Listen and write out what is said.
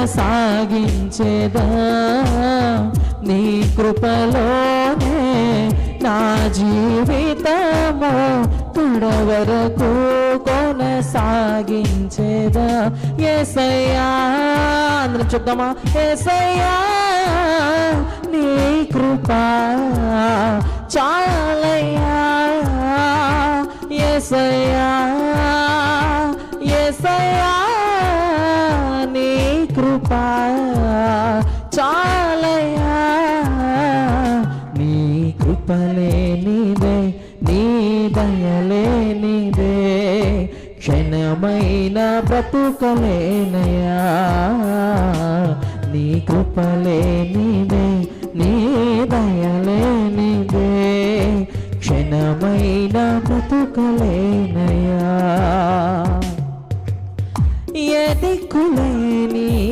కొనసాగించేదా నీ కృపలోనే నా జీవితము కడవరకు కొనసాగించేదా యేసయ్యా అందరం చెప్దామా యేసయ్యా నీ కృప చాలయ్యా యేసయ్యా యేసయ్యా నీ కృప చాలయ్యా నీ కృపలేనిదే నీ దయలేనిదే క్షణమైన బ్రతుకలేనయా నీ కృపలేనిదే